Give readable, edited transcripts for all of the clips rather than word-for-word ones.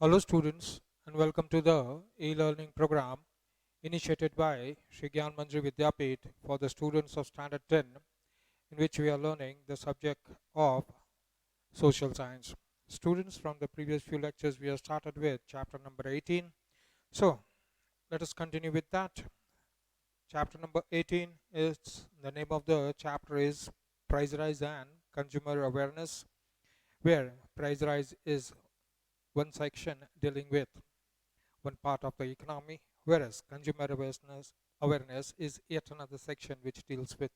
Hello students and welcome to the e-learning program initiated by Shri Gyanmanjari Vidyapit for the students of Standard 10, in which we are learning the subject of social science. Students, from the previous few lectures we have started with chapter number 18. So let us continue with that. Chapter number 18 is, the name of the chapter is Price Rise and Consumer Awareness, where price rise is one section dealing with one part of the economy, whereas consumer awareness is yet another section which deals with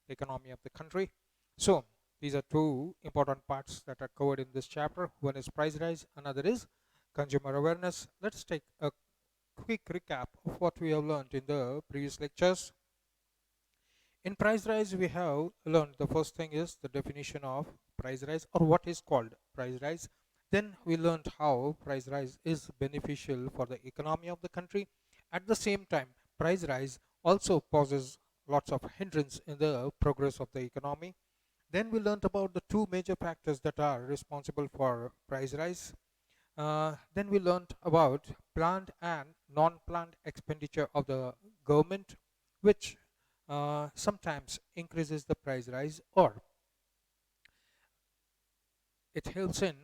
the economy of the country. So these are two important parts that are covered in this chapter. One is price rise, another is consumer awareness. Let's take a quick recap of what we have learned in the previous lectures. In price rise, we have learned the first thing is the definition of price rise, or what is called price rise. Then we learned how price rise is beneficial for the economy of the country. At the same time, price rise also poses lots of hindrance in the progress of the economy. Then we learned about the two major factors that are responsible for price rise. Then we learned about planned and non-planned expenditure of the government, which sometimes increases the price rise, or it helps in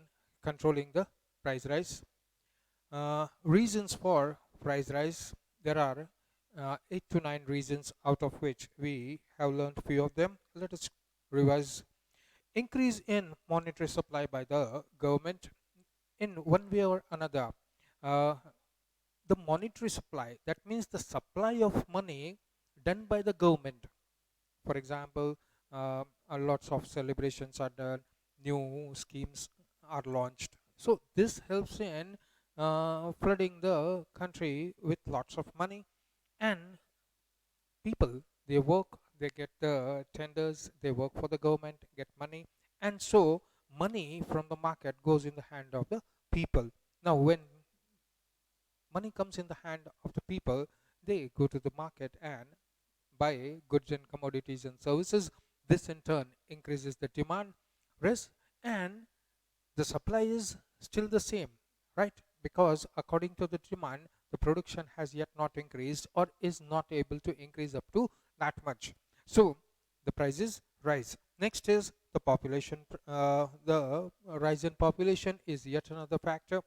controlling the price rise. Reasons for price rise, there are 8 to 9 reasons, out of which we have learned few of them. Let us revise. Increase in monetary supply by the government in one way or another. uh, the monetary supply, that means the supply of money done by the government. For example, lots of celebrations are done, new schemes are launched. So this helps in flooding the country with lots of money, and people, they work, they get the tenders, they work for the government, get money, and so money from the market goes in the hand of the people. Now, when money comes in the hand of the people, they go to the market and buy goods and commodities and services. This in turn increases the demand, risk, and the supply is still the same, right? Because according to the demand, the production has yet not increased or is not able to increase up to that much. So the prices rise. Next is the population. The rise in population is yet another factor,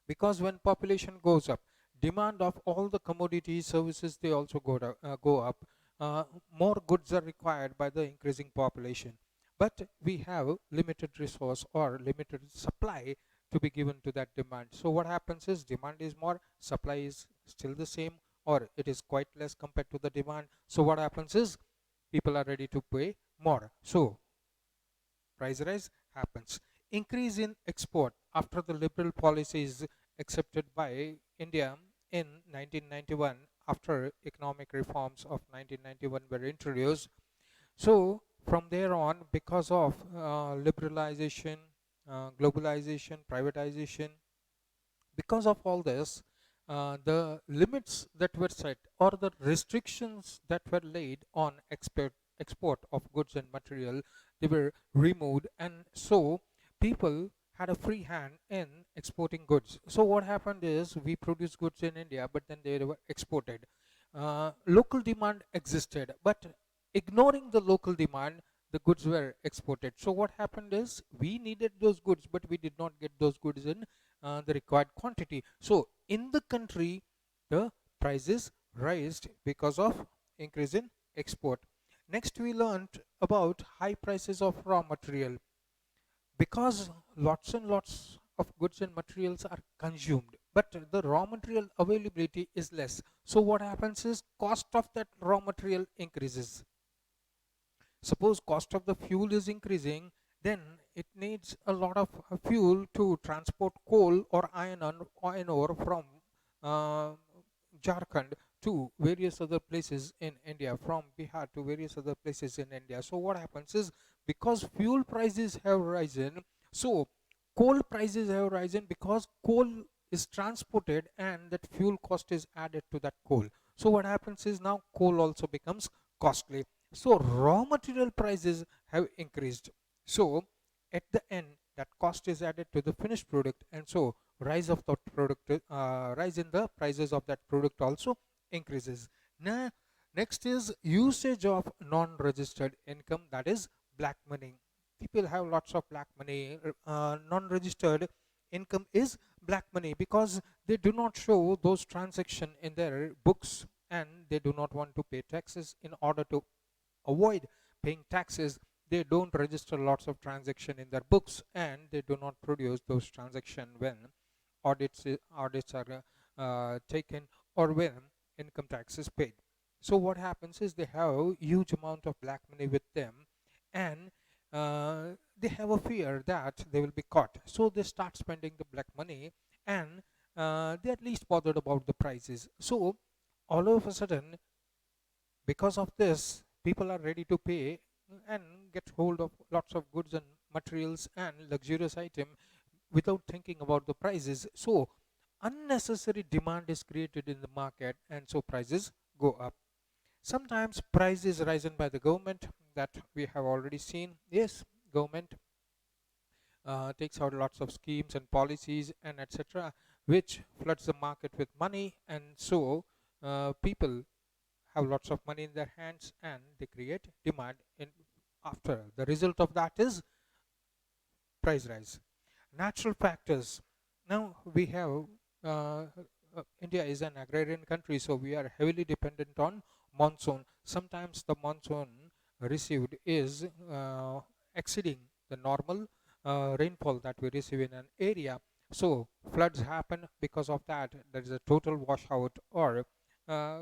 because when population goes up, demand of all the commodities, services, they also go up. uh, More goods are required by the increasing population, but we have limited resource or limited supply to be given to that demand. So what happens is, demand is more, supply is still the same, or it is quite less compared to the demand. So what happens is, people are ready to pay more, so price rise happens. Increase in export after the liberal policies accepted by India in 1991, after economic reforms of 1991 were introduced. So from there on, because of liberalization, globalization, privatization, because of all this, the limits that were set, or the restrictions that were laid on export of goods and material, they were removed, and so people had a free hand in exporting goods. So what happened is, we produce goods in India, but then they were exported. Local demand existed, but ignoring the local demand, the goods were exported. So what happened is, we needed those goods, but we did not get those goods in the required quantity. So in the country, the prices raised because of increase in export. Next, we learned about high prices of raw material, because lots and lots of goods and materials are consumed, but the raw material availability is less. So what happens is, cost of that raw material increases. Suppose cost of the fuel is increasing, then it needs a lot of fuel to transport coal or iron ore from uh, Jharkhand to various other places in India, from Bihar to various other places in India. So what happens is, because fuel prices have risen, so coal prices have risen, because coal is transported and that fuel cost is added to that coal. So what happens is, now coal also becomes costly. So raw material prices have increased. So at the end, that cost is added to the finished product, and so rise in the prices of that product also increases. Now, next is usage of non-registered income, that is black money. People have lots of black money. Non-registered income is black money because they do not show those transactions in their books, and they do not want to pay taxes. In order to avoid paying taxes, they don't register lots of transaction in their books, and they do not produce those transactions when audits are taken, or when income tax is paid. So what happens is they have huge amount of black money with them, and they have a fear that they will be caught, so they start spending the black money, and they're at least bothered about the prices. So all of a sudden, because of this, people are ready to pay and get hold of lots of goods and materials and luxurious item without thinking about the prices. So unnecessary demand is created in the market, and so prices go up. Sometimes price is risen by the government, that we have already seen. Yes, government takes out lots of schemes and policies and etc., which floods the market with money, and so people have lots of money in their hands, and they create demand in after. The result of that is price rise. Natural factors. Now we have India is an agrarian country, so we are heavily dependent on monsoon. Sometimes the monsoon received is exceeding the normal rainfall that we receive in an area. So floods happen. Because of that, there is a total washout, or uh,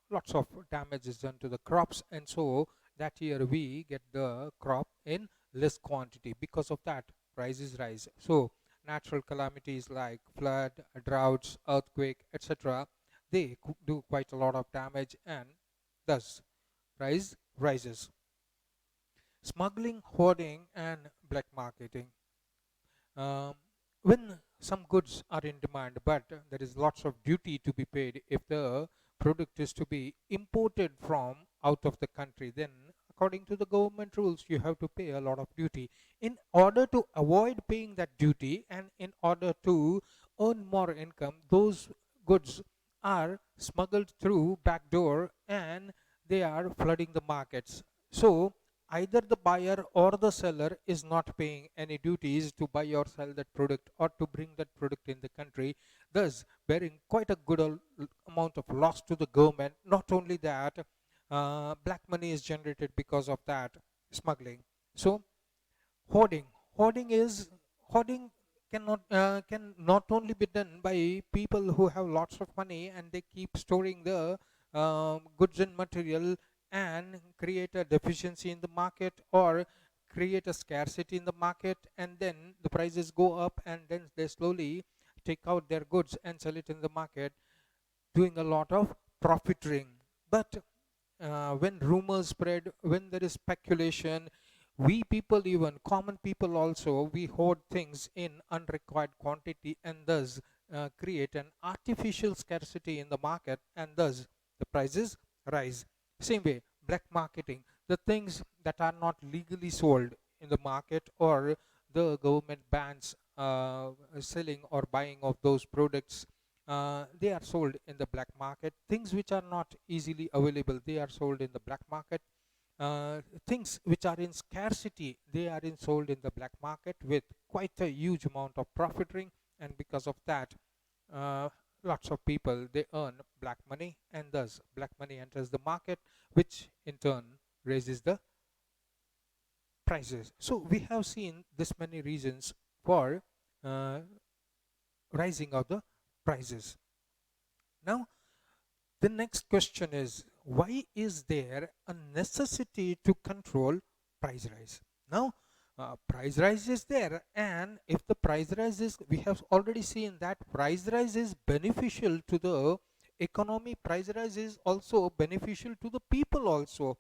lots of damage is done to the crops, and so that year we get the crop in less quantity. Because of that, prices rise. So natural calamities like flood, droughts, earthquake, etc., they do quite a lot of damage, and thus price rises. Smuggling, hoarding, and black marketing. um, when some goods are in demand, but there is lots of duty to be paid if the product is to be imported from out of the country, then according to the government rules you have to pay a lot of duty. In order to avoid paying that duty, and in order to earn more income, those goods are smuggled through back door, and they are flooding the markets. So either the buyer or the seller is not paying any duties to buy or sell that product, or to bring that product in the country, thus bearing quite a good amount of loss to the government. Not only that, black money is generated because of that smuggling. So hoarding. Hoarding can not only be done by people who have lots of money, and they keep storing the goods and material, and create a deficiency in the market, or create a scarcity in the market, and then the prices go up, and then they slowly take out their goods and sell it in the market, doing a lot of profiteering. But when rumors spread, when there is speculation, we people, even common people also, we hoard things in unrequired quantity, and thus create an artificial scarcity in the market, and thus the prices rise. Same way, black marketing, the things that are not legally sold in the market, or the government bans selling or buying of those products, they are sold in the black market. Things which are not easily available, they are sold in the black market. Things which are in scarcity, they are in sold in the black market with quite a huge amount of profiteering, and because of that, uh, lots of people, they earn black money, and thus black money enters the market, which in turn raises the prices. So we have seen this many reasons for uh, rising of the prices. Now the next question is, why is there a necessity to control price rise? Now, price rise is there, and if the price rise is, we have already seen that price rise is beneficial to the economy. Price rise is also beneficial to the people also.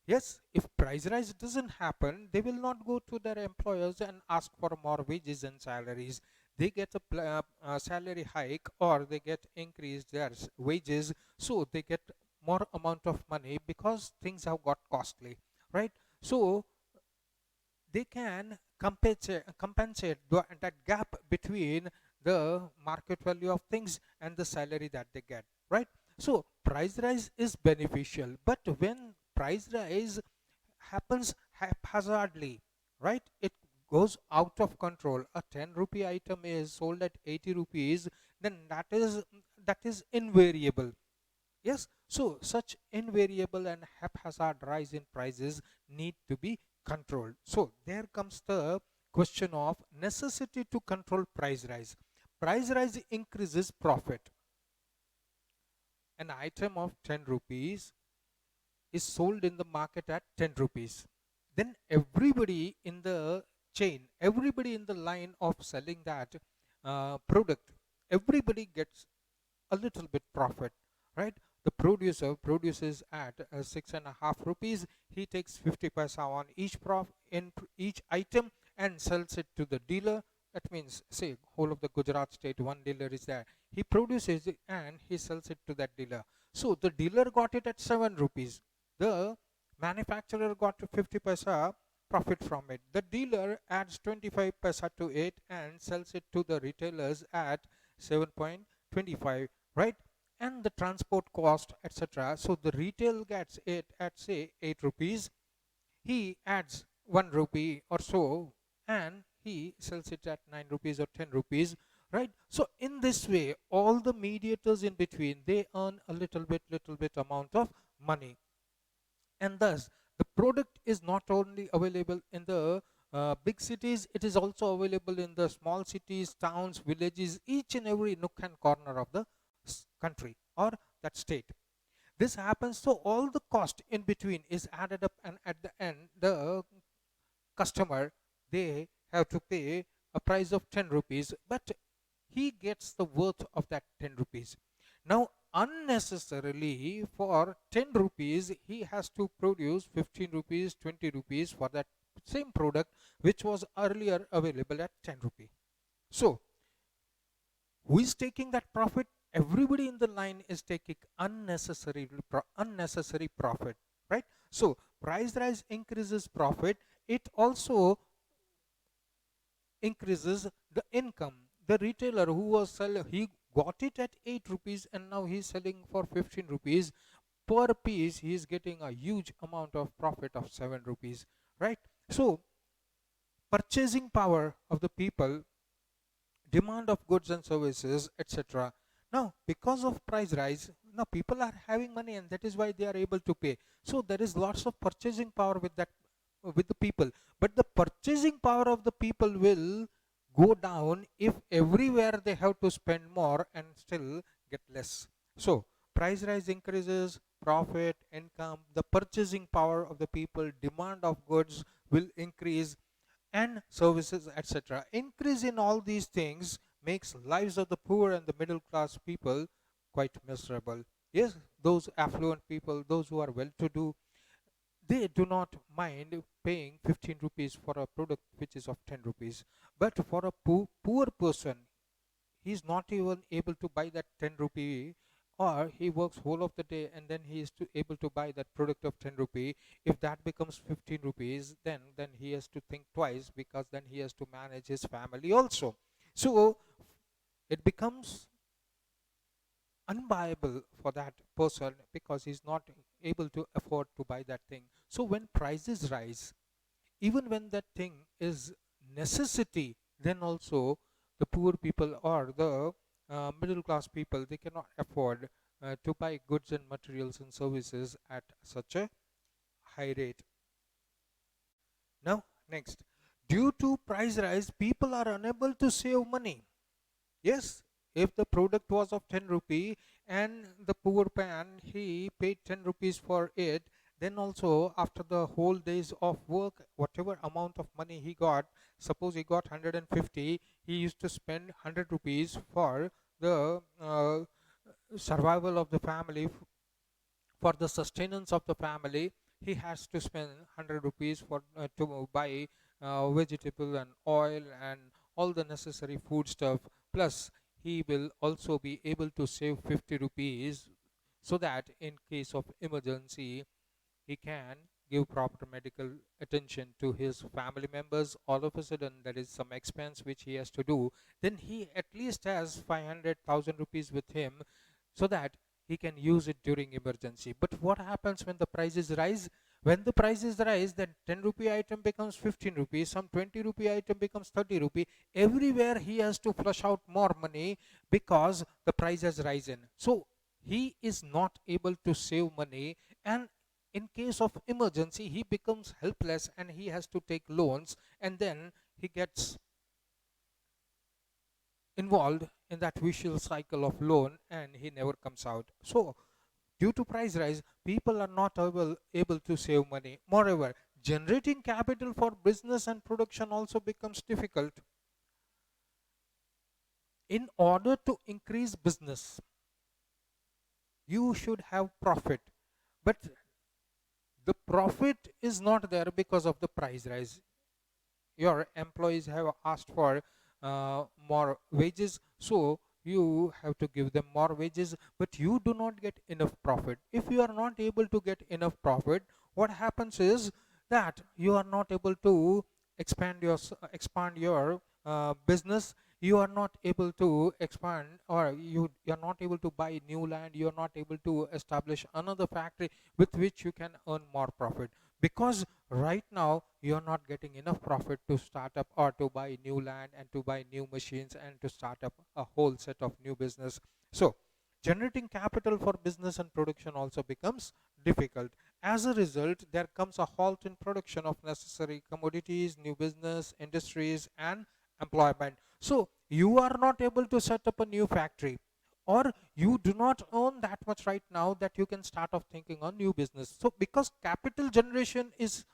Yes, if price rise doesn't happen, they will not go to their employers and ask for more wages and salaries. They get a salary hike, or they get increased their wages, so they get more amount of money because things have got costly, right? So they can compensate that gap between the market value of things and the salary that they get, right? So price rise is beneficial, but when price rise happens haphazardly, right? It goes out of control. A 10 rupee item is sold at 80 rupees, then that is invariable. Yes, so such invariable and haphazard rise in prices need to be controlled. So there comes the question of necessity to control price rise. Price rise increases profit. An item of 10 rupees is sold in the market at 10 rupees. Then everybody in the chain, everybody in the line of selling that product, everybody gets a little bit profit, right? The producer produces at 6.5 rupees. He takes 50 paisa on each each item and sells it to the dealer. That means, say, whole of the Gujarat state, one dealer is there. He produces it and he sells it to that dealer. So the dealer got it at 7 rupees. The manufacturer got 50 paisa profit from it. The dealer adds 25 paisa to it and sells it to the retailers at 7.25, right? And the transport cost, etc. So the retail gets it at, say, 8 rupees. He adds 1 rupee or so and he sells it at 9 rupees or 10 rupees, right? So in this way, all the mediators in between, they earn a little bit amount of money. And thus the product is not only available in the big cities, it is also available in the small cities, towns, villages, each and every nook and corner of the country or that state. This happens, so all the cost in between is added up, and at the end the customer, they have to pay a price of 10 rupees, but he gets the worth of that 10 rupees. Now unnecessarily for 10 rupees he has to produce 15 rupees, 20 rupees for that same product which was earlier available at 10 rupees. So who is taking that profit? Everybody in the line is taking unnecessary profit, right? So price rise increases profit. It also increases the income. The retailer who was selling, he got it at 8 rupees and now he's selling for 15 rupees per piece. He is getting a huge amount of profit of 7 rupees, right? So purchasing power of the people, demand of goods and services, etc. Now because of price rise, now people are having money and that is why they are able to pay. So there is lots of purchasing power with that, with the people. But the purchasing power of the people will go down if everywhere they have to spend more and still get less. So price rise increases profit, income, the purchasing power of the people, demand of goods will increase, and services, etc. Increase in all these things makes lives of the poor and the middle class people quite miserable. Yes, those affluent people, those who are well to do, they do not mind paying 15 rupees for a product which is of 10 rupees. But for a poor person, he is not even able to buy that 10 rupee, or he works whole of the day and then he is able to buy that product of 10 rupee. If that becomes 15 rupees, then he has to think twice, because then he has to manage his family also. So it becomes unbuyable for that person because he's not able to afford to buy that thing. So when prices rise, even when that thing is necessity, then also the poor people or the middle class people, they cannot afford to buy goods and materials and services at such a high rate. Now next, due to price rise, people are unable to save money. Yes, if the product was of 10 rupee and the poor man, he paid 10 rupees for it, then also after the whole days of work, whatever amount of money he got, suppose he got 150, he used to spend 100 rupees for the survival of the family, for the sustenance of the family. He has to spend 100 rupees for to buy vegetable and oil and all the necessary food stuff. Plus he will also be able to save 50 rupees, so that in case of emergency he can give proper medical attention to his family members, all of a sudden there is some expense which he has to do, then he at least has 500,000 rupees with him, so that he can use it during emergency. But what happens when the prices rise? When the prices rise, then 10 rupee item becomes 15 rupees, some 20 rupee item becomes 30 rupee. Everywhere he has to flush out more money because the price has risen. So he is not able to save money, and in case of emergency he becomes helpless and he has to take loans, and then he gets involved in that vicious cycle of loan and he never comes out. So due to price rise, people are not able to save money. Moreover, generating capital for business and production also becomes difficult. In order to increase business, you should have profit, but the profit is not there because of the price rise. Your employees have asked for more wages, so you have to give them more wages, but you do not get enough profit. If you are not able to get enough profit, what happens is that you are not able to expand your business. You are not able to expand, or you are not able to buy new land. You are not able to establish another factory with which you can earn more profit, because right now you are not getting enough profit to start up or to buy new land and to buy new machines and to start up a whole set of new business. So generating capital for business and production also becomes difficult. As a result, there comes a halt in production of necessary commodities, new business, industries, and employment. So you are not able to set up a new factory, or you do not earn that much right now that you can start off thinking on new business. So because capital generation is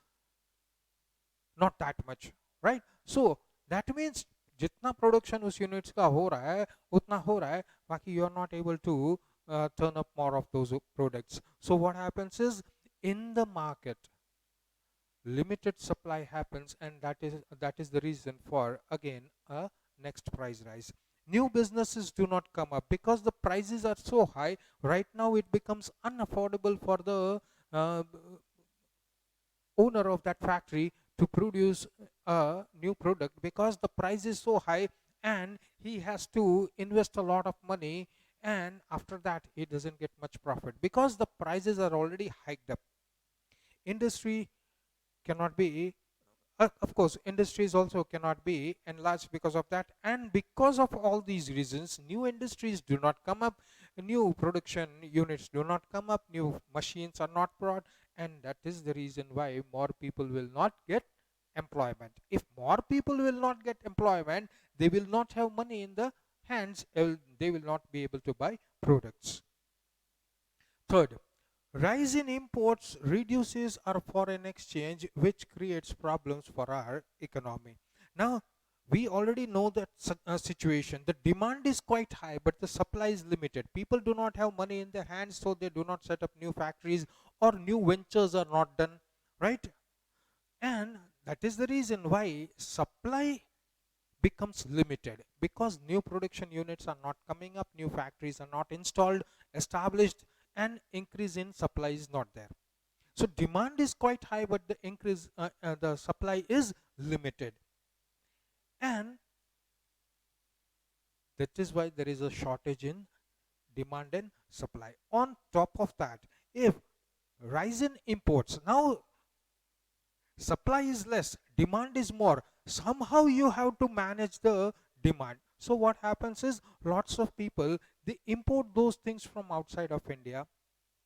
not that much, right? So that means जितना production उस units का हो रहा है उतना हो रहा है, बाकी you are not able to turn up more of those products. So what happens is, in the market limited supply happens, and that is the reason for again a next price rise. New businesses do not come up because the prices are so high. Right now it becomes unaffordable for the uh, owner of that factory to produce a new product because the price is so high, and he has to invest a lot of money, and after that he doesn't get much profit because the prices are already hiked up. Industry cannot be of course industries also cannot be enlarged because of that, and because of all these reasons new industries do not come up, new production units do not come up, new machines are not brought, and that is the reason why more people will not get employment. If more people will not get employment, they will not have money in the hands, they will not be able to buy products. Third, rise in imports reduces our foreign exchange, which creates problems for our economy. Now, we already know that situation. The demand is quite high, but the supply is limited. People do not have money in their hands, so they do not set up new factories, or new ventures are not done, right? And that is the reason why supply becomes limited, because new production units are not coming up, new factories are not installed, established, and increase in supply is not there. So demand is quite high, but the supply is limited, and that is why there is a shortage in demand and supply. On top of that, if rise in imports, now supply is less, demand is more, somehow you have to manage the demand. So what happens is, lots of people, they import those things from outside of India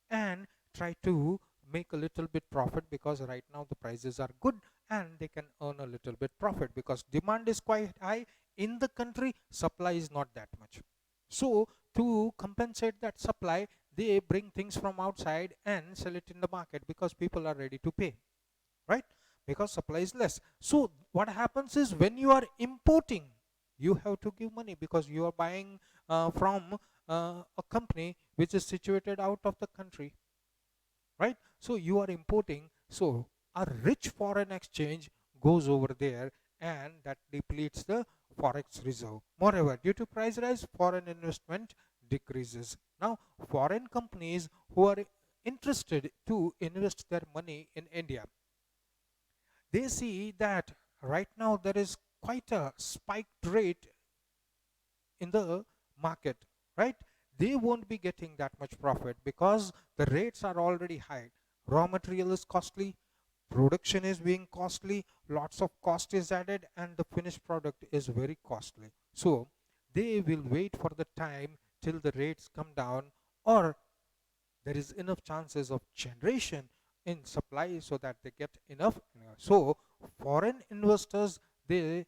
and try to make a little bit profit, because right now the prices are good and they can earn a little bit profit because demand is quite high in the country, supply is not that much. So to compensate that supply, they bring things from outside and sell it in the market because people are ready to pay, right? Because supply is less. So what happens is, when you are importing, you have to give money because you are buying from a company which is situated out of the country, right? So you are importing, so a rich foreign exchange goes over there, and that depletes the forex reserve. Moreover, due to price rise, foreign investment decreases. Now foreign companies who are interested to invest their money in India. They see that right now there is quite a spiked rate in the market, right? They won't be getting that much profit because the rates are already high. Raw material is costly, production is being costly, lots of cost is added, and the finished product is very costly. So they will wait for the time till the rates come down, or there is enough chances of generation in supply so that they get enough. So foreign investors, they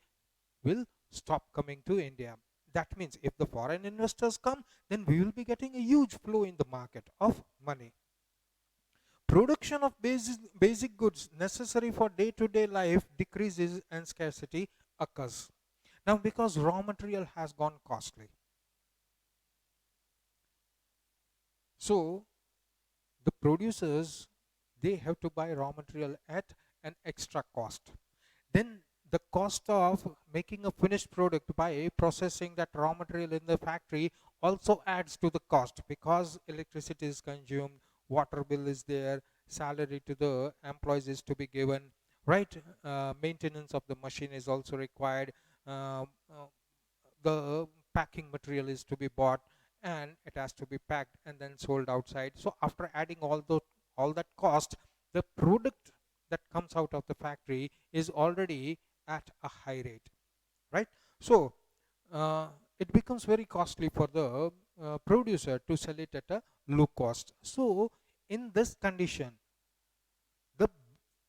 will stop coming to India. That means if the foreign investors come, then we will be getting a huge flow in the market of money. Production of basic goods necessary for day-to-day life decreases and scarcity occurs. Now, because raw material has gone costly, so the producers, they have to buy raw material at an extra cost. Then the cost of making a finished product by processing that raw material in the factory also adds to the cost, because electricity is consumed, water bill is there, salary to the employees is to be given, right? Maintenance of the machine is also required. The packing material is to be bought, and it has to be packed and then sold outside. So after adding all that cost, the product that comes out of the factory is already at a high rate, right? So uh, it becomes very costly for the producer to sell it at a low cost. So in this condition, the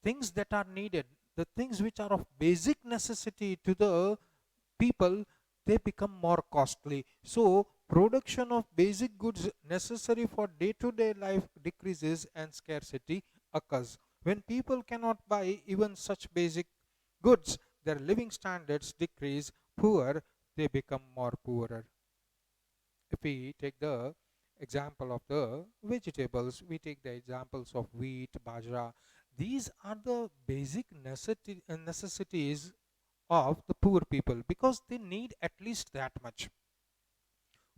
things that are needed, the things which are of basic necessity to the people, they become more costly. So production of basic goods necessary for day to day life decreases and scarcity occurs. When people cannot buy even such basic goods, their living standards decrease. Poor, they become more poorer. If we take the example of the vegetables, we take the examples of wheat, bajra. These are the basic necessities of the poor people, because they need at least that much: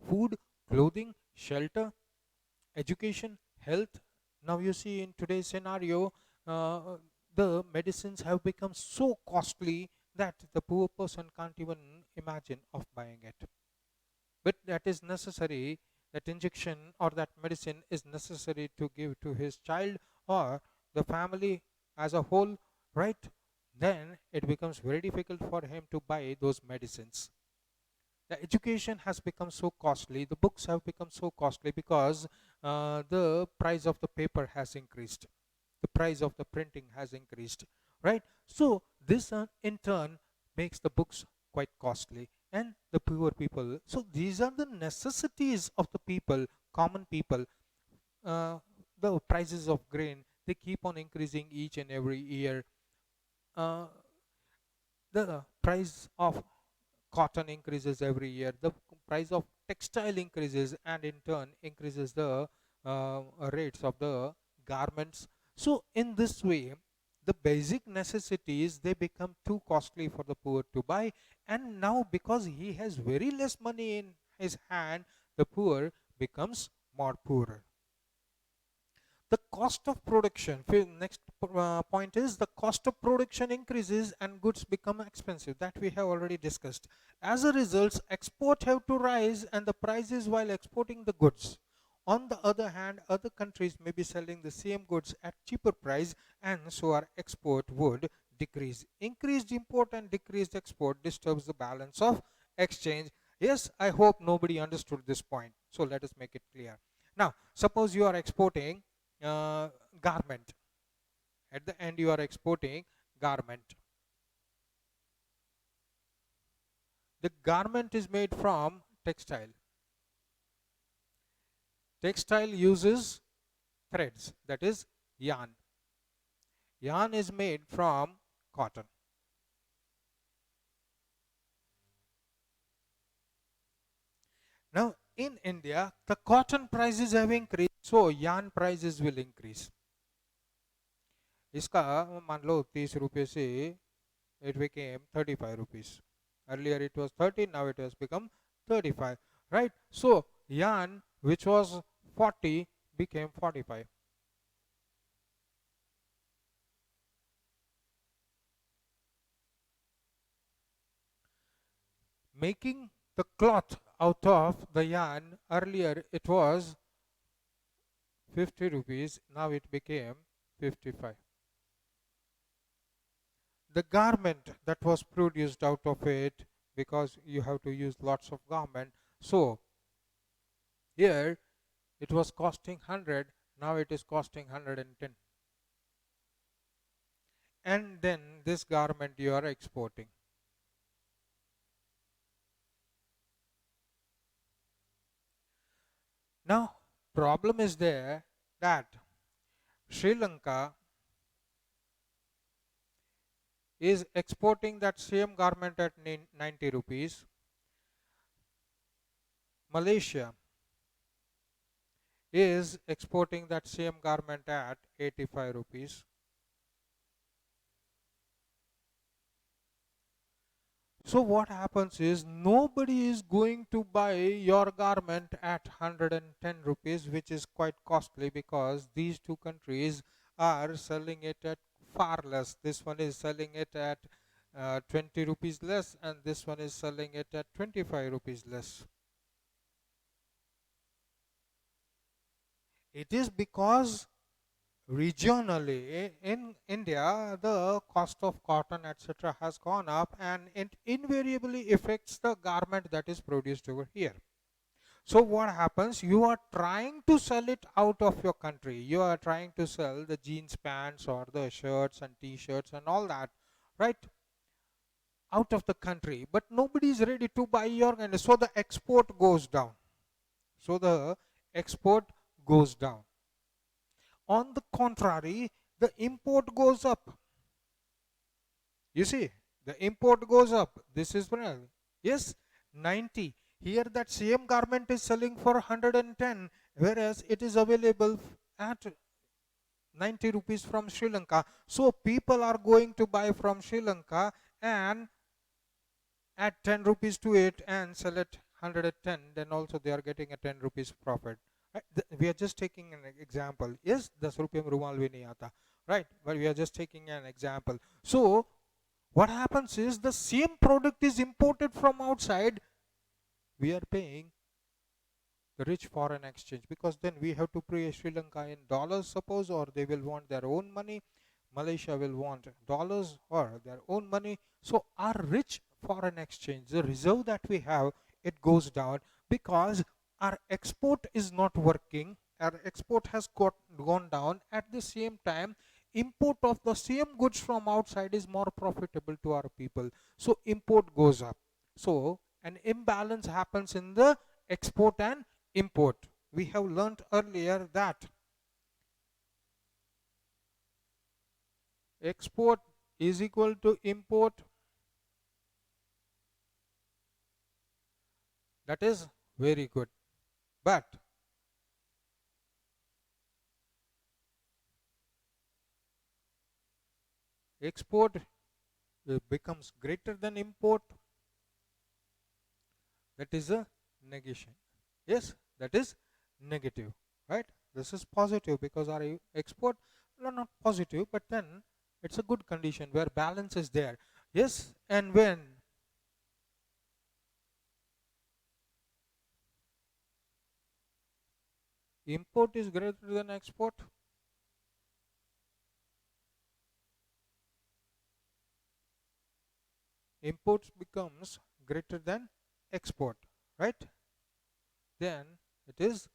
food, clothing, shelter, education, health. Now you see in today's scenario, the medicines have become so costly that the poor person can't even imagine of buying it. But that is necessary, that injection or that medicine is necessary to give to his child or the family as a whole, right? Then it becomes very difficult for him to buy those medicines. The education has become so costly, the books have become so costly because the price of the paper has increased, the price of the printing has increased, right? So this in turn makes the books quite costly, and the poor people. So these are the necessities of the people, common people. uh, the prices of grain, they keep on increasing each and every year. uh, the price of cotton increases every year, the price of textile increases, and in turn increases the rates of the garments. So in this way, the basic necessities, they become too costly for the poor to buy, and now because he has very less money in his hand, the poor becomes more poorer. The cost of production, next point is the cost of production increases and goods become expensive, that we have already discussed. As a result, export have to rise and the prices while exporting the goods. On the other hand, other countries may be selling the same goods at cheaper price, and so our export would decrease. Increased import and decreased export disturbs the balance of exchange. Yes, I hope nobody understood this point, so let us make it clear. Now suppose you are exporting garment. At the end you are exporting garment. The garment is made from textile. Textile uses threads, that is yarn. Yarn is made from cotton. Now in India, the cotton prices have increased, so yarn prices will increase. इसका मान लो 30 रुपये से it became 35 rupees. Earlier it was 30, now it has become 35, right? So yarn which was 40 became 45. making the cloth out of the yarn. Earlier it was 50 rupees, now it became 55. The garment that was produced out of it, because you have to use lots of garment, so here it was costing 100, now it is costing 110. And then this garment you are exporting. Now problem is there that Sri Lanka is exporting that same garment at 90 rupees. Malaysia is exporting that same garment at 85 rupees. So what happens is nobody is going to buy your garment at 110 rupees, which is quite costly because these two countries are selling it at far less. This one is selling it at 20 rupees less, and this one is selling it at 25 rupees less. It is because regionally in India the cost of cotton etc. has gone up, and it invariably affects the garment that is produced over here. So what happens, you are trying to sell it out of your country, you are trying to sell the jeans pants or the shirts and t-shirts and all that, right, out of the country, but nobody is ready to buy your kind, so the export goes down. So the export goes down. On the contrary, the import goes up. You see, the import goes up. This is yes, 90. Here that same garment is selling for 110, whereas it is available at 90 rupees from Sri Lanka. So people are going to buy from Sri Lanka and add 10 rupees to it and sell it 110, then also they are getting a 10 rupees profit. Right? We are just taking an example. Yes, the rupiam rumal bhi nahi aata, right? But we are just taking an example. So what happens is the same product is imported from outside. We are paying the rich foreign exchange, because then we have to pay Sri Lanka in dollars, suppose, or they will want their own money. Malaysia will want dollars or their own money. So our rich foreign exchange, the reserve that we have, it goes down because our export is not working. Our export has gone down. At the same time, import of the same goods from outside is more profitable to our people. So import goes up. So an imbalance happens in the export and import. We have learnt earlier that export is equal to import. That is very good. But export becomes greater than import. That is a negation. Yes, that is negative, right? This is positive because our export, no, not positive, but then it's a good condition where balance is there. Yes, and when import is greater than export, imports becomes greater than export, right? Then it is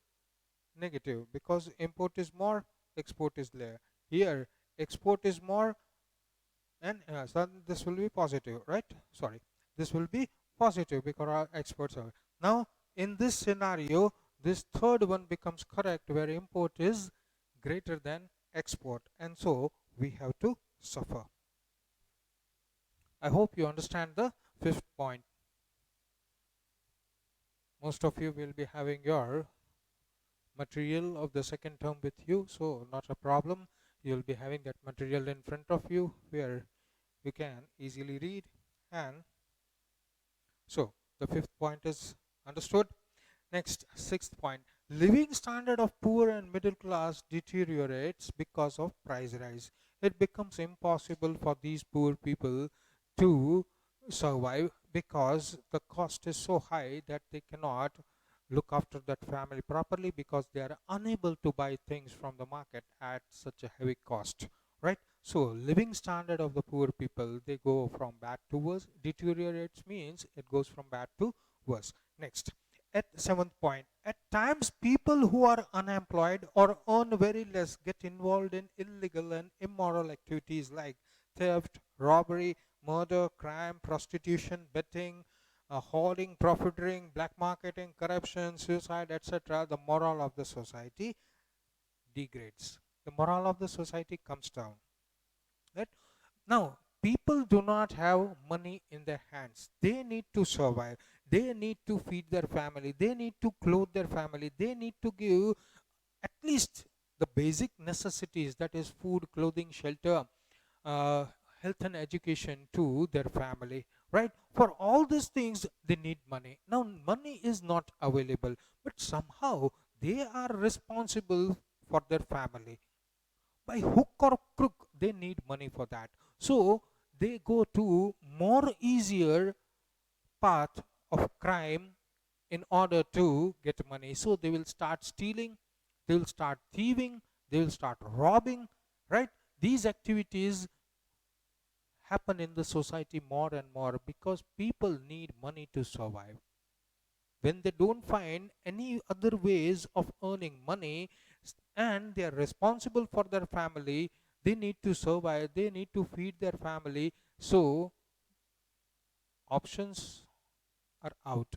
negative because import is more, export is there. Here export is more, and so this will be positive, right? Sorry, this will be positive because our exports are. Now in this scenario, this third one becomes correct where import is greater than export, and so we have to suffer. I hope you understand the fifth point. Most of you will be having your material of the second term with you, so not a problem. You'll be having that material in front of you where you can easily read. And so the fifth point is understood. Next, sixth point, living standard of poor and middle class deteriorates because of price rise. It becomes impossible for these poor people to survive because the cost is so high that they cannot look after that family properly, because they are unable to buy things from the market at such a heavy cost, right? So living standard of the poor people, they go from bad to worse. Deteriorates means it goes from bad to worse. Next, at seventh point, at times people who are unemployed or earn very less get involved in illegal and immoral activities like theft, robbery, murder, crime, prostitution, betting, hoarding, profiteering, black marketing, corruption, suicide, etc. The moral of the society degrades. The moral of the society comes down. Right? Now, people do not have money in their hands. They need to survive. They need to feed their family. They need to clothe their family. They need to give at least the basic necessities, that is food, clothing, shelter, uh, health and education to their family, right? For all these things they need money. Now money is not available, but somehow they are responsible for their family. By hook or crook they need money for that. So they go to more easier path of crime in order to get money. So they will start stealing, they will start thieving, they will start robbing, right? These activities happen in the society more and more because people need money to survive. When they don't find any other ways of earning money, and they are responsible for their family, they need to survive, they need to feed their family. So options are out.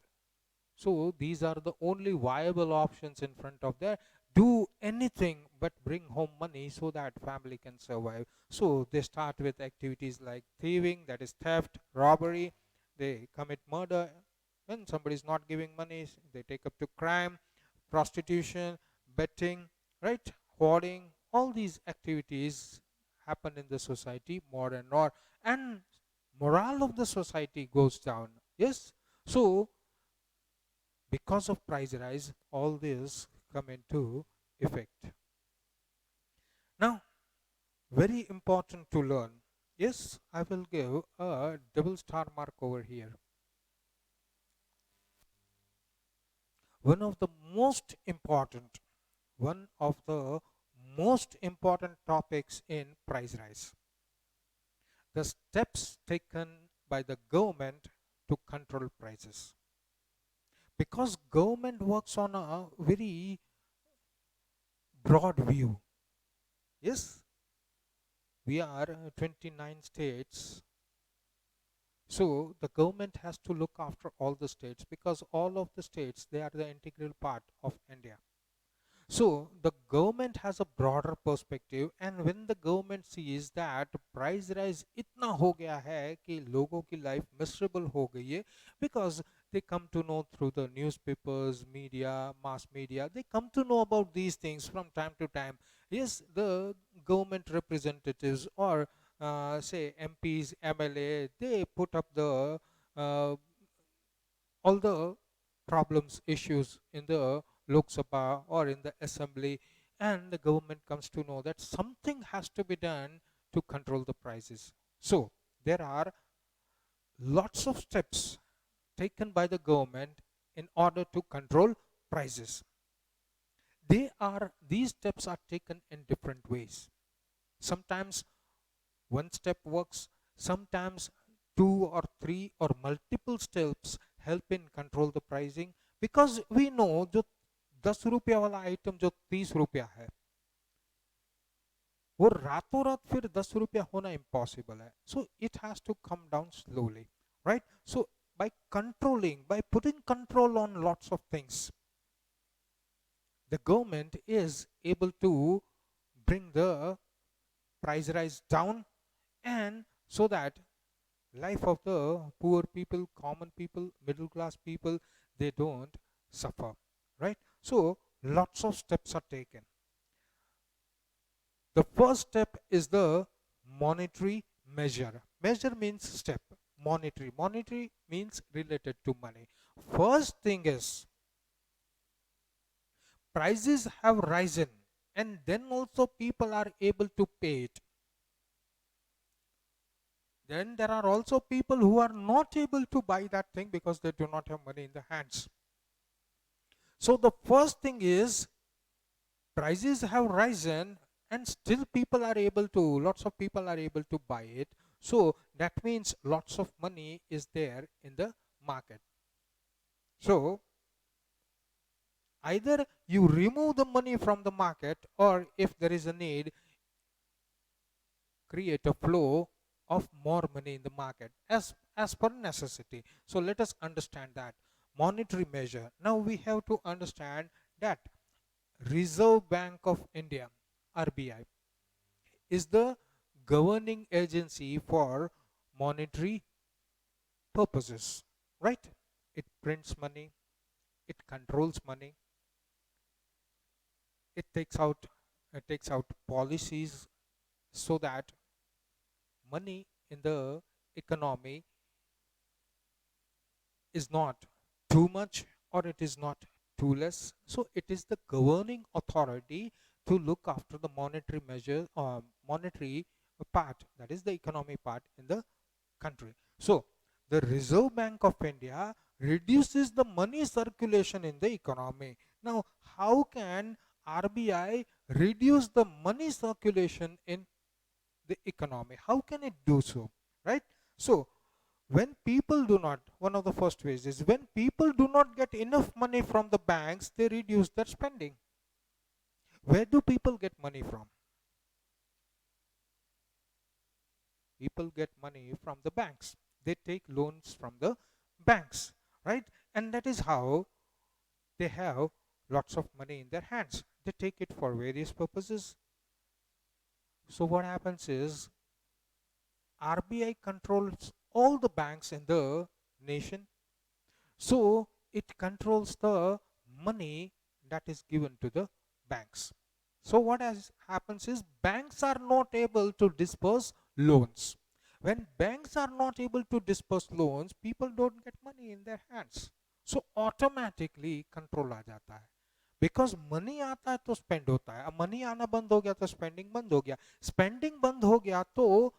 So these are the only viable options in front of them. Do anything but bring home money so that family can survive. So they start with activities like thieving, that is theft, robbery. They commit murder. When somebody is not giving money, they take up to crime, prostitution, betting, right? Hoarding. All these activities happen in the society more and more, and morale of the society goes down. Yes. So because of price rise, all this come into effect. Now, very important to learn. Yes, I will give a double star mark over here. One of the most important, one of the most important topics in price rise, the steps taken by the government to control prices. Because government works on a very broad view. Yes, we are 29 states, so the government has to look after all the states, because all of the states, they are the integral part of India. So the government has a broader perspective, and when the government sees that price rise इतना हो गया है कि लोगों की life miserable हो गई है, because they come to know through the newspapers, media, mass media, they come to know about these things from time to time. Yes, the government representatives or say MPs, MLA, they put up the all the problems, issues in the Lok Sabha or in the assembly, and the government comes to know that something has to be done to control the prices. So there are lots of steps taken by the government in order to control prices. These steps are taken in different ways. Sometimes one step works, sometimes two or three or multiple steps help in control the pricing, because we know जो 10 रुपया वाला item जो 30 रुपया है, वो रातों रात फिर 10 रुपया होना impossible है. So it has to come down slowly, right? So by controlling, by putting control on lots of things, the government is able to bring the price rise down, and so that life of the poor people, common people, middle class people, they don't suffer, right? So lots of steps are taken. The first step is the monetary measure. Measure means step. Monetary means related to money. First thing is prices have risen, and then also people are able to pay it. Then there are also people who are not able to buy that thing because they do not have money in their hands. So the first thing is, prices have risen and still people are able to, lots of people are able to buy it. So that means lots of money is there in the market. So either you remove the money from the market, or if there is a need, create a flow of more money in the market as per necessity. So let us understand that monetary measure. Now we have to understand that Reserve Bank of India, RBI, is the governing agency for monetary purposes, right? It prints money, it controls money, it takes out policies so that money in the economy is not too much or it is not too less. So it is the governing authority to look after the monetary measure, monetary part, that is the economy part in the country. So the Reserve Bank of India reduces the money circulation in the economy. Now, how can RBI reduce the money circulation in the economy? How can it do so? Right? So when people do not, one of the first ways is, when people do not get enough money from the banks, they reduce their spending. Where do people get money from? People get money from the banks. They take loans from the banks, right? And that is how they have lots of money in their hands. They take it for various purposes. So what happens is, RBI controls all the banks in the nation. So it controls the money that is given to the banks. So what happens is, banks are not able to disperse loans. When banks are not able to disperse loans, people don't get money in their hands. So automatically control आ जाता है. Because money आता है तो spend होता है. अब money आना बंद हो गया तो स्पेंडिंग बंद हो गया. स्पेंडिंग बंद हो गया तो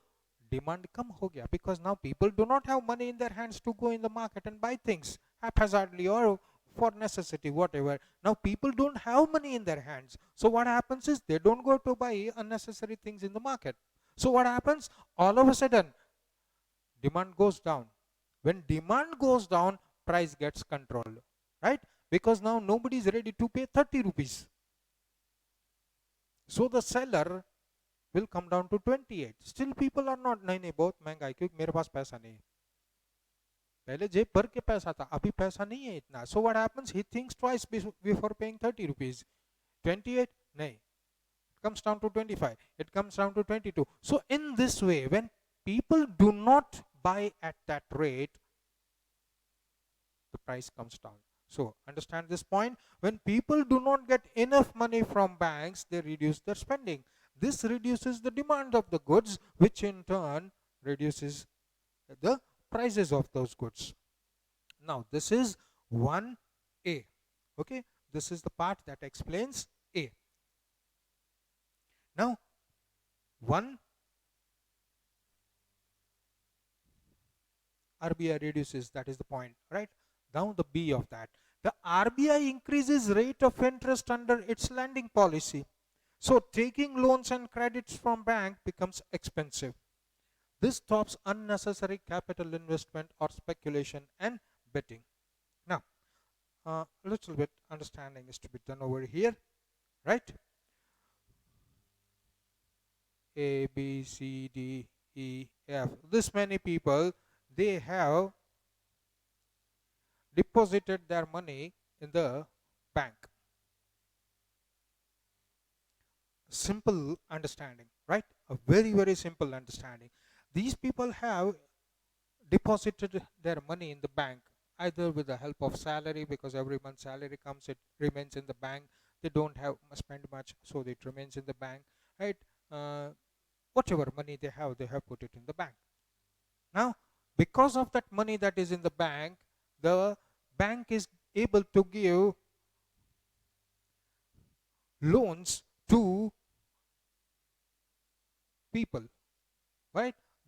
demand कम हो गया, because now people do not have money in their hands to go in the market and buy things haphazardly or for necessity, whatever. Now people don't have money in their hands, so what happens is, they don't go to buy unnecessary things in the market. So what happens, all of a sudden demand goes down. When demand goes down, price gets controlled, right? Because now nobody is ready to pay 30 rupees, so the seller will come down to 28. Still people are not, नहीं नहीं बहुत महंगा है क्योंकि मेरे पास पैसा नहीं है. पहले जेब भर के पैसा था, अभी पैसा नहीं है इतना. So what happens, he thinks twice before paying 30 rupees. 28, नहीं, it comes down to 25, it comes down to 22. So in this way, when people do not buy at that rate, the price comes down. So understand this point. When people do not get enough money from banks, they reduce their spending. This reduces the demand of the goods, which in turn reduces the prices of those goods. Now this is 1A. Okay, this is the part that explains A. Now 1, RBI reduces, that is the point, right? Now the B of that, the RBI increases rate of interest under its lending policy. So taking loans and credits from bank becomes expensive. This stops unnecessary capital investment or speculation and betting. Now, a little bit understanding is to be done over here, right? A, B, C, D, E, F. This many people, they have deposited their money in the bank. Simple understanding, right? A very, very simple understanding. These people have deposited their money in the bank, either with the help of salary, because every month salary comes, it remains in the bank. They don't have spend much, so it remains in the bank, right? Whatever money they have put it in the bank. Now, because of that money that is in the bank is able to give loans to people, right?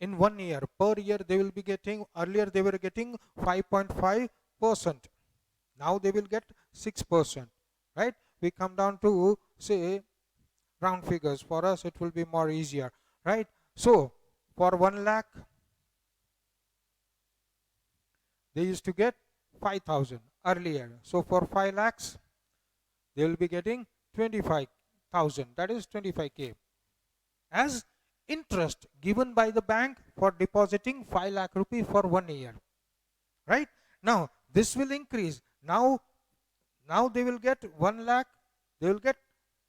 in 1 year. Per year they will be getting, earlier they were getting 5.5%. Now they will get 6%, right? We come down to say round figures. For us it will be more easier, right? So for 1 lakh they used to get 5,000 earlier. So for 5 lakhs they will be getting 25,000, that is 25k as interest given by the bank for depositing 5 lakh rupees for 1 year, right? Now this will increase. Now they will get 1 lakh, they will get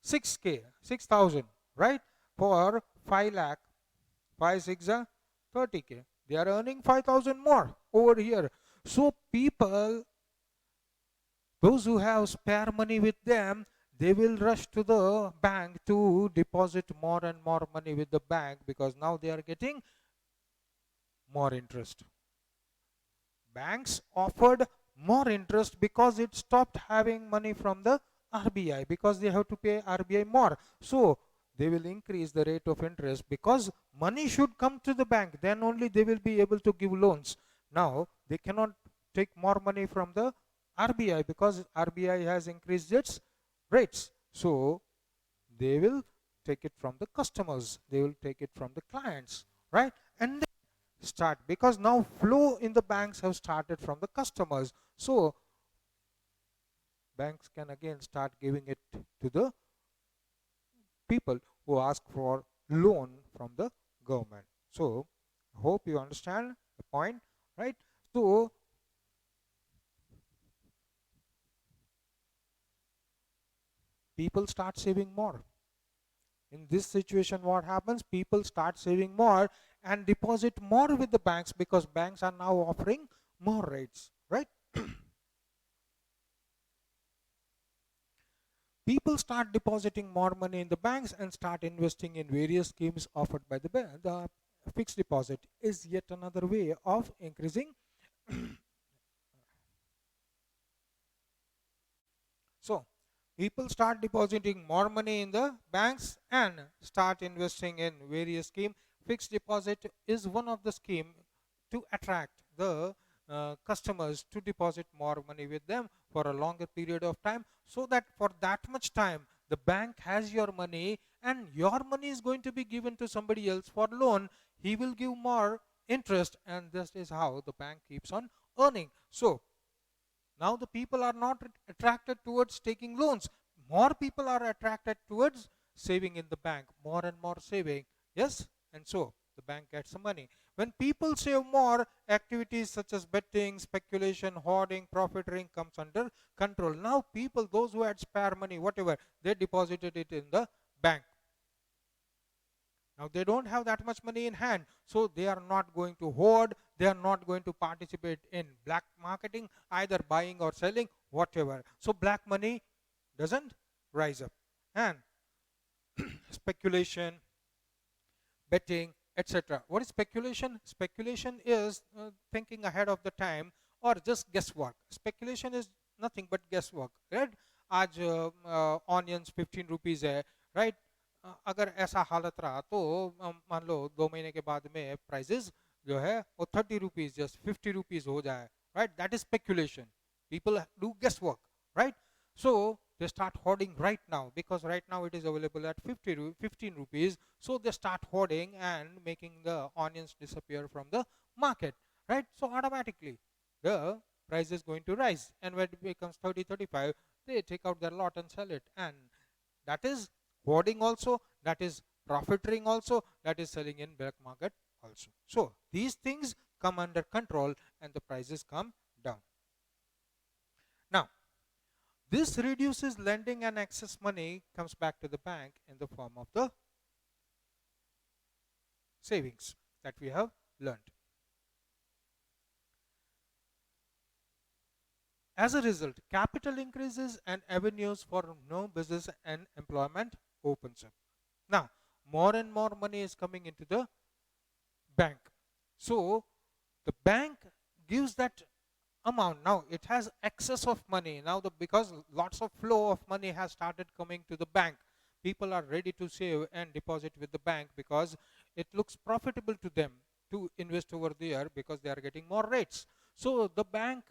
6k, 6,000, right? For 5 lakh, 5 6 are 30k. They are earning 5,000 more over here. So people, those who have spare money with them, they will rush to the bank to deposit more and more money with the bank, because now they are getting more interest. Banks offered more interest because it stopped having money from the RBI, because they have to pay RBI more. So they will increase the rate of interest, because money should come to the bank, then only they will be able to give loans. Now they cannot take more money from the RBI because RBI has increased its rates. So they will take it from the customers, they will take it from the clients, right? And start, because now flow in the banks have started from the customers. So banks can again start giving it to the people who ask for loan from the government. So hope you understand the point, right? So people start saving more. In this situation what happens, people start saving more and deposit more with the banks, because banks are now offering more rates, right? People start depositing more money in the banks and start investing in various schemes offered by the bank. The fixed deposit is yet another way of increasing. So people start depositing more money in the banks and start investing in various schemes. Fixed deposit is one of the scheme to attract the customers to deposit more money with them for a longer period of time, so that for that much time the bank has your money and your money is going to be given to somebody else for loan. He will give more interest, and this is how the bank keeps on earning. So now the people are not attracted towards taking loans. More people are attracted towards saving in the bank, more and more saving. Yes, and so the bank gets some money. When people save more, activities such as betting, speculation, hoarding, profiteering comes under control. Now people, those who had spare money, whatever, they deposited it in the bank. Now they don't have that much money in hand, so they are not going to hoard, they are not going to participate in black marketing, either buying or selling, whatever. So black money doesn't rise up. And speculation, betting, etc. What is speculation? Speculation is thinking ahead of the time or just guesswork. Speculation is nothing but guesswork, right? आज onions 15 rupees है, right? अगर ऐसा हालत रहा तो मान लो 2 महीने के बाद में प्राइसेस जो है वो 30 रुपीज़ जस्ट 50 रुपीज़ हो जाए, right? That is speculation. People do guesswork, right? So they start hoarding right now, because right now it is available at 15 rupees. So they start hoarding and making the onions disappear from the market, right? So automatically the price is going to rise, and when it becomes 30 35, they take out their lot and sell it. And that is hoarding also, that is profiteering also, that is selling in black market also. So these things come under control and the prices come down. Now this reduces lending, and excess money comes back to the bank in the form of the savings that we have learned. As a result, capital increases and avenues for new business and employment opens up. Now, more and more money is coming into the bank. So, the bank gives that amount. Now it has excess of money now, because lots of flow of money has started coming to the bank. People are ready to save and deposit with the bank because it looks profitable to them. to invest over there because they are getting more rates. So the bank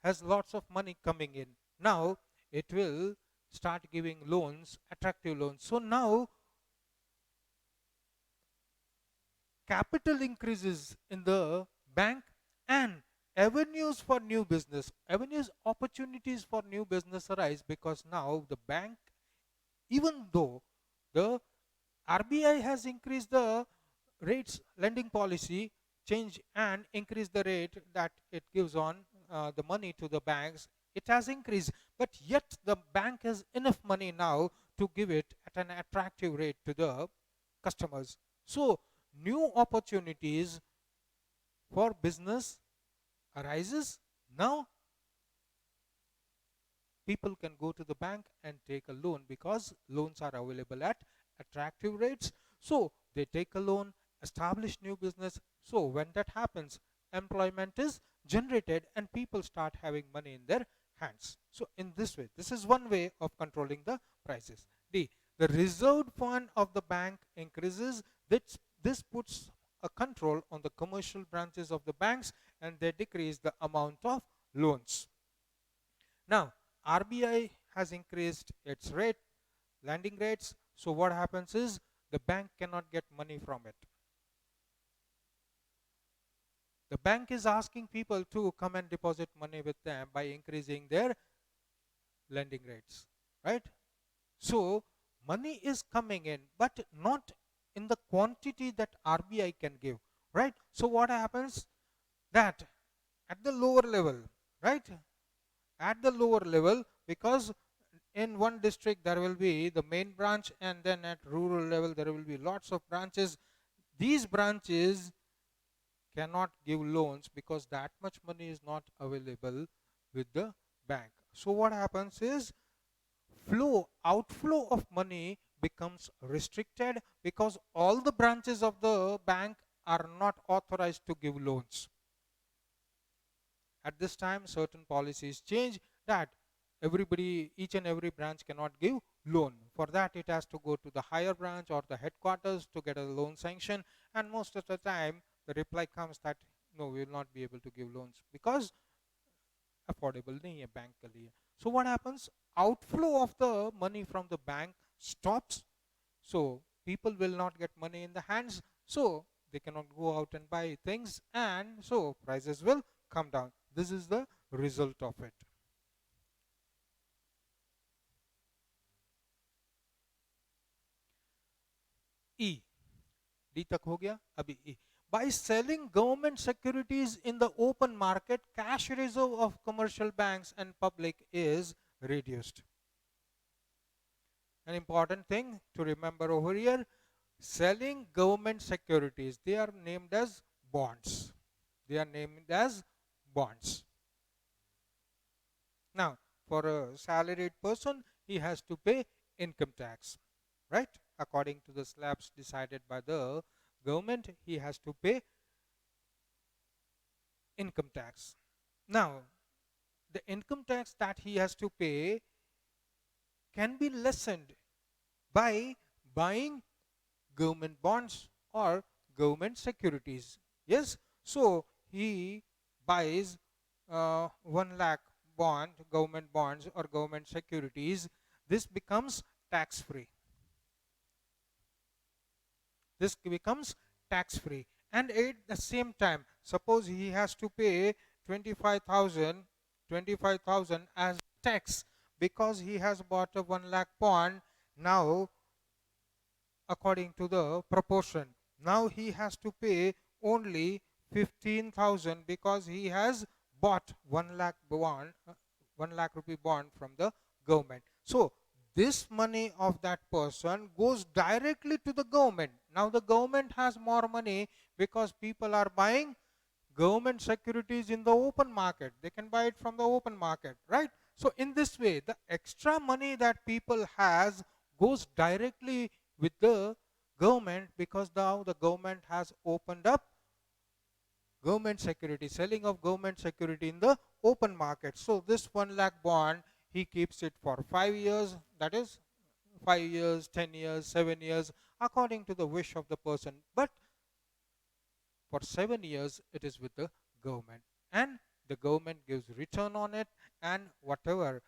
has lots of money coming in. Now it will start giving loans, attractive loans. So now capital increases in the bank, and avenues for new business, avenues, opportunities for new business arise, because now the bank, even though the RBI has increased the rates, lending policy change and increase the rate that it gives on the money to the banks, it has increased, but yet the bank has enough money now to give it at an attractive rate to the customers. So new opportunities for business arises. Now people can go to the bank and take a loan because loans are available at attractive rates. So they take a loan, establish new business. So when that happens, employment is generated and people start having money in their hands. So in this way, this is one way of controlling the prices. D, the reserve fund of the bank increases. This puts a control on the commercial branches of the banks, and they decrease the amount of loans. Now RBI has increased its rate, lending rates. So what happens is the bank cannot get money from it. The bank is asking people to come and deposit money with them by increasing their lending rates, right? So money is coming in, but not in the quantity that RBI can give, right? So what happens that at the lower level, right? At the lower level, because in one district there will be the main branch, and then at rural level there will be lots of branches. These branches cannot give loans because that much money is not available with the bank. So what happens is outflow of money becomes restricted because all the branches of the bank are not authorized to give loans. At this time certain policies change that each and every branch cannot give loan. For that it has to go to the higher branch or the headquarters to get a loan sanction, and most of the time the reply comes that no, we will not be able to give loans because affordable nahi hai bank ke liye. So what happens, outflow of the money from the bank stops. So people will not get money in the hands, so they cannot go out and buy things, and so prices will come down. This is the result of it. E, D तक हो गया, अभी E. By selling government securities in the open market, cash reserve of commercial banks and public is reduced. An important thing to remember over here, selling government securities, they are named as bonds. They are named as bonds. Now for a salaried person, he has to pay income tax, right? According to the slabs decided by the government, he has to pay income tax. Now the income tax that he has to pay can be lessened by buying government bonds or government securities. Yes, so he buys 1 lakh government bonds or government securities. This becomes tax free. This becomes tax free, and at the same time, suppose he has to pay 25,000 as tax because he has bought a 1 lakh bond. Now according to the proportion, now he has to pay only 15,000 because he has bought 1 lakh bond, 1 lakh rupee bond from the government. So this money of that person goes directly to the government. Now the government has more money because people are buying government securities in the open market. They can buy it from the open market, right? So in this way, the extra money that people has goes directly with the government because now the government has opened up government security, selling of government security in the open market. So this 1 lakh bond, he keeps it for 5 years, that is 5 years, 10 years, 7 years, according to the wish of the person. But for 7 years it is with the government, and the government gives return on it, and whatever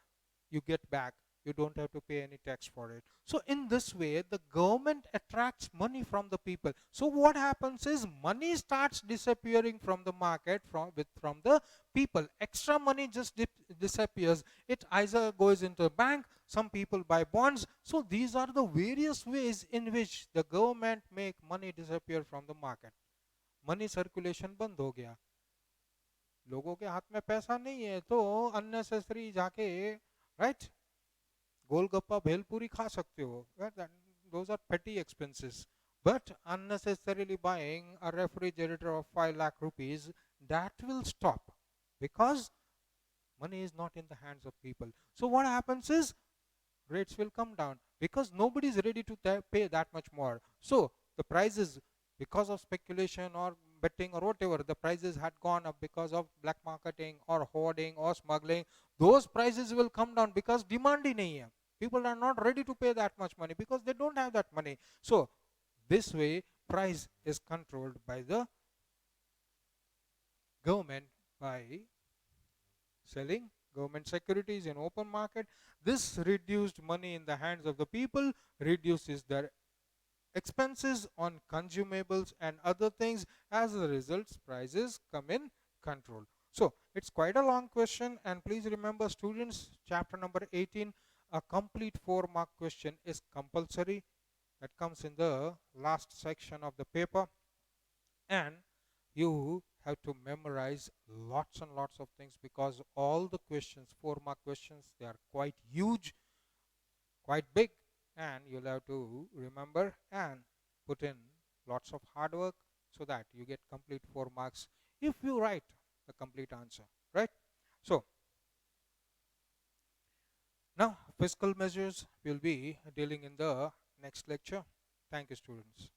you get back, you don't have to pay any tax for it. So in this way the government attracts money from the people. So what happens is money starts disappearing from the market, from the people. Extra money just disappears. It either goes into a bank, some people buy bonds. So these are the various ways in which the government make money disappear from the market. Money circulation बंद हो गया, लोगों के हाथ में पैसा नहीं है, तो अननेसेसरी जाके, राइट, गोलगप्पा भेलपूरी खा सकते हो, those are petty expenses. But unnecessarily buying a refrigerator of 5 lakh rupees, that will stop, because money is not in the hands of people. So what happens is rates will come down, because nobody is ready to pay that much more. So the prices, because of speculation or betting or whatever, the prices had gone up because of black marketing or hoarding or smuggling. Those prices will come down because demand ही नहीं है. People are not ready to pay that much money because they don't have that money. So this way price is controlled by the government by selling government securities in open market. This reduced money in the hands of the people reduces their expenses on consumables and other things. As a result, prices come in control. So it's quite a long question, and please remember students, chapter number 18, a complete 4-mark question is compulsory. That comes in the last section of the paper, and you have to memorize lots and lots of things, because all the questions, 4-mark questions, they are quite huge, quite big, and you'll have to remember and put in lots of hard work so that you get complete 4 marks if you write the complete answer, right? So now fiscal measures will be dealing in the next lecture. Thank you, students.